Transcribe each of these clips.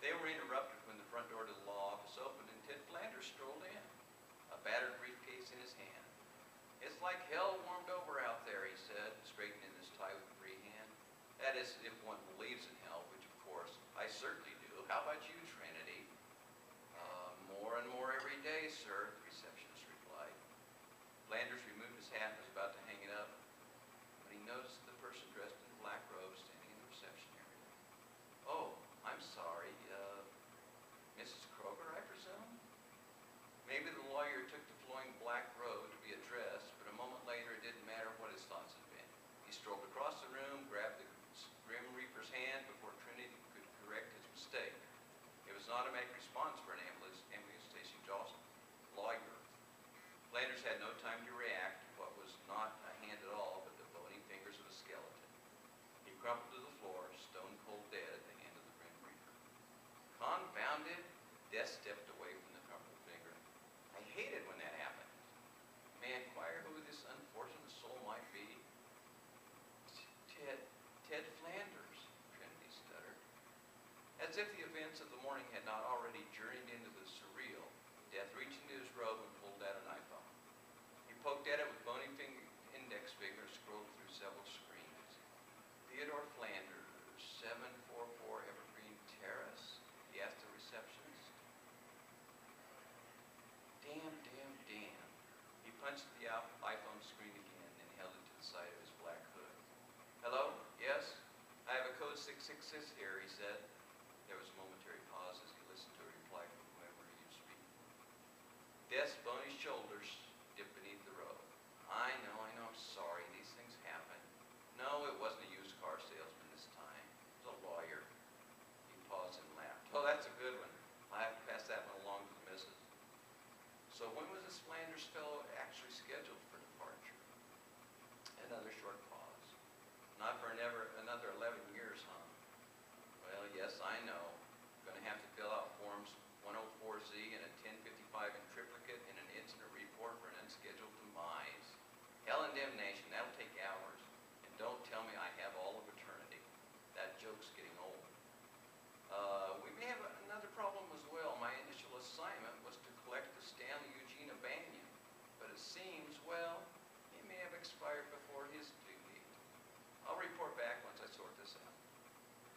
They were interrupted when the front door to the law office opened and Ted Flanders strolled in, a battered briefcase in his hand. "It's like hell warmed over out there," he said, straightening his tie with a free hand. "That is, if one believes in hell, which, of course, I certainly do. How about you, Trinity?" More and more every day, sir," the receptionist replied. Flanders removed his hat and was about to hang it up when he noticed the person dressed in black robes standing in the reception area. "Oh, I'm sorry. Mrs. Kroger, I presume?" Maybe the lawyer took the flowing black robe to be addressed, but a moment later it didn't matter what his thoughts had been. He strolled across the room, grabbed the Grim Reaper's hand before Trinity could correct his mistake. It was an automatic response for an ambulance station lawyer. Flanders had no time to react to what was not a hand at all, but the bony fingers of a skeleton. He crumpled to the floor, stone cold dead at the hand of the Grim Reaper. "Confounded!" Death stepped away from the crumpled finger. "I hate it when that happens. May I inquire who this unfortunate soul might be?" Ted Flanders," Trinity stuttered. As if the events of the morning had not already journeyed into the surreal, Death reached into his robe and pulled out an iPhone. He poked at it with bony index finger and scrolled through several screens. "Theodore Flanders, 744 Evergreen Terrace?" he asked the receptionist. Damn. He punched the iPhone screen again and held it to the side of his black hood. "Hello? Yes? I have a code 666 here," he said. There was a momentary pause as he listened to a reply from whoever he was speaking. Death's bony shoulders dipped beneath the robe. I know, I'm sorry. These things happen. No, it wasn't a used car salesman this time. It was a lawyer." He paused and laughed. "Oh, that's a good one. I'll have to pass that one along to the missus." "So when was this Flanders fellow actually scheduled for departure?" Another short pause. "Not for another 11 years, huh?" "Well, yes, I know. Going to have to fill out forms 104Z and a 1055 in triplicate and an incident report for an unscheduled demise. Hell and damnation, that'll take hours. And don't tell me I have all of eternity. That joke's getting old. We may have another problem as well. My initial assignment was to collect the Stanley Eugene O'Banion, but it seems, well, he may have expired before his due date. I'll report back once I sort this out."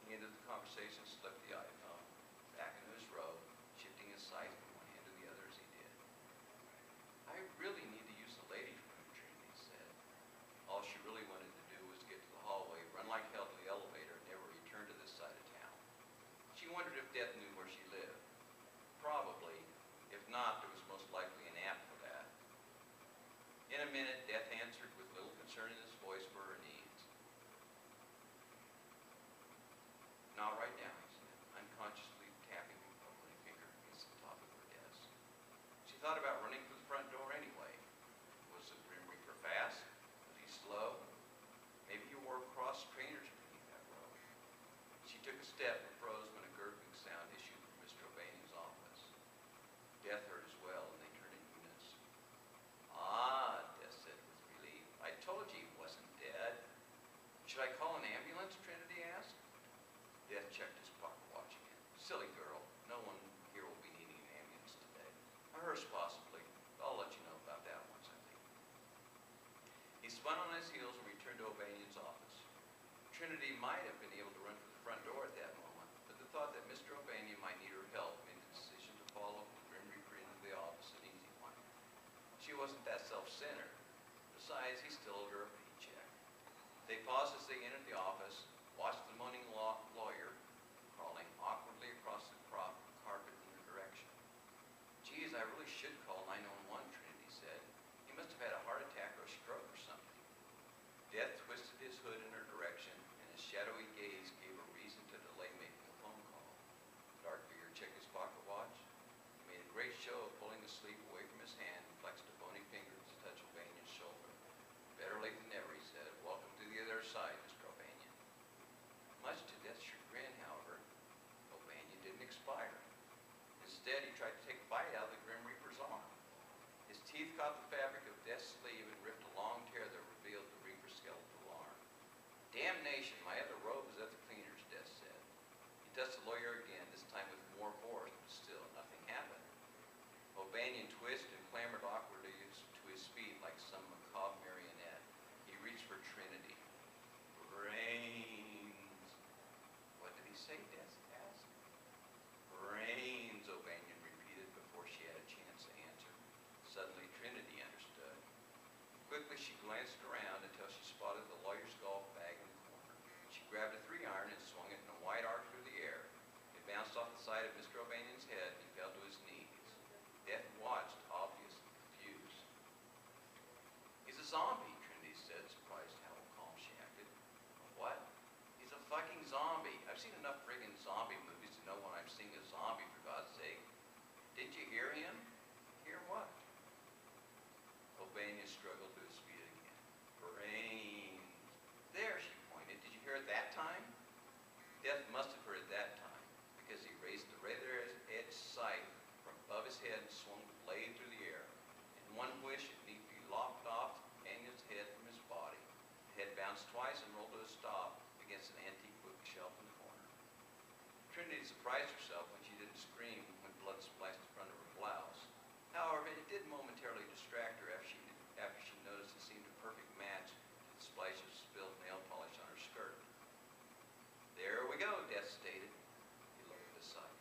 He ended the conversation, slipped the iPhone back into his robe, shifting his sight from one hand to the other as he did. "I really need to use the ladies' room," Trinity said. All she really wanted to do was get to the hallway, run like hell to the elevator, and never return to this side of town. She wondered if Death knew where she lived. Probably. If not, there was most likely an app for that. In a minute, Death answered with little concern in his voice for her needs. "Not right now," he said, unconsciously tapping the bony finger against the top of her desk. She thought about running for the front door anyway. Was the Grim Reaper fast? Was he slow? Maybe he wore cross trainers beneath that robe. She took a step and froze when a gurgling sound issued from Mr. O'Banion's office. Death heard as well, and they turned in unison. "Ah," Death said with relief. "I told you he wasn't dead." "Should I call an ambulance?" Trinity asked. Death checked his pocket watch again. "Silly girl. No one here will be needing an ambulance today. A hearse possibly. I'll let you know about that once I leave." He spun on his heels and returned to O'Banion's office. Trinity might have been able to run for the front door at that moment, but the thought that Mr. O'Banion might need her help made the decision to follow the Grim Reaper into the office an easy one. She wasn't that self-centered. Besides, he still owed her a paycheck. They paused as they entered the office, watched the moaning lawyer crawling awkwardly across the carpet in her direction. "Geez, I really should call 911, Trinity said. "He must have had a heart attack or a stroke or something." Death twisted his hood in her direction, and his shadowy gaze gave her reason to delay making a phone call. Dark figure checked his pocket watch. He made a great show of pulling the sleeve away from his hand and flexed a bony finger to touch O'Banion's shoulder. "Better late than never," he said. "Welcome to the other side, Mr. O'Banion." Much to Death's chagrin, I've seen enough friggin' zombie movies to know when I'm seeing a zombie, for God's sake. Didn't you hear him? Hear what? Albania struggled to his feet again. Brains. There, she pointed. Did you hear it that time? Death must have heard it that time, because he raised the razor-edged sight from above his head and swung the blade through the air. In one wish, it neatly lopped off Albania's head from his body. The head bounced twice and rolled to a stop against an antique bookshelf in the corner. Trinity surprised herself when she didn't scream when blood splashed in front of her blouse. However, it did momentarily distract her after she noticed it seemed a perfect match to the splash of spilled nail polish on her skirt. There we go, Death stated. He lowered the sight.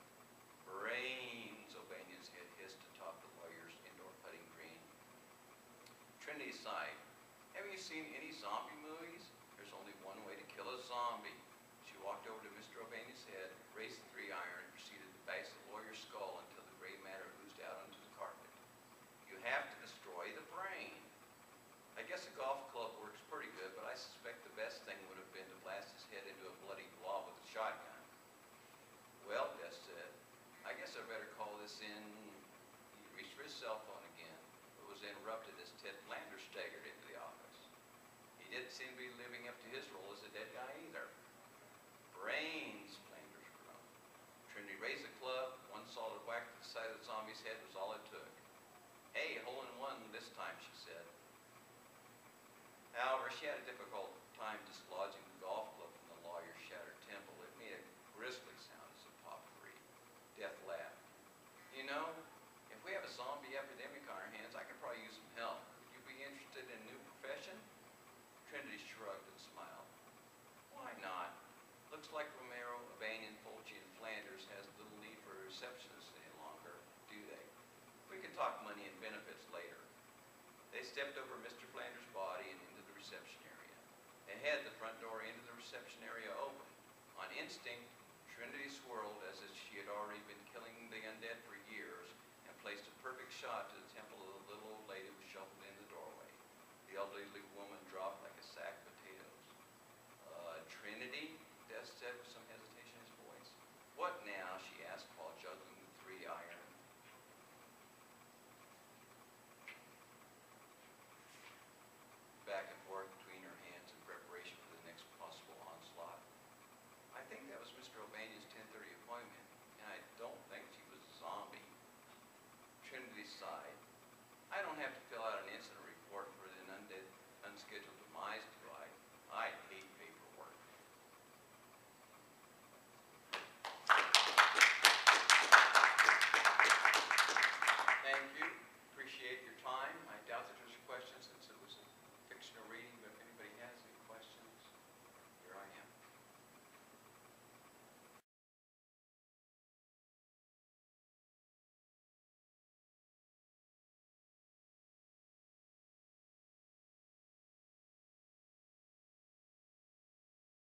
Brains, Albania's head hissed atop the lawyer's indoor putting green. Trinity sighed. Have you seen any zombie movies? There's only one way to kill a zombie. She walked over to Mr. Albania's head, raised the 3-iron, and proceeded to bash the lawyer's skull until the gray matter oozed out onto the carpet. You have to destroy the brain. I guess a golf club works pretty good, but I suspect the best thing would have been to blast his head into a bloody blob with a shotgun. Well, Death said, I guess I better call this in. He reached for his cell phone again, but was interrupted as Ted Flanders staggered into the office. He didn't seem to be living up to his role as a dead guy either. Brains, Flanders groaned. Trinity raised the club. One solid whack to the side of the zombie's head was all it took. Hey, hole in one this time, she said. However, she had a difficult time dislodging the golf club from the lawyer's shattered temple. It made a grisly sound as it popped free. Death laughed. You know, if we have a zombie epidemic on our hands, I could probably use some help. Would you be interested in a new profession? Trinity shrugged and smiled. Why not? Looks like Romero, Albanian, Fulci, and Flanders has little need for a receptionist any longer, do they? We can talk money and benefits later. They stepped over Mr. Flanders' body and into the reception area. Ahead, the front door into the reception area opened. On instinct, Trinity swirled as if she had already been killing the undead for years and placed a perfect shot to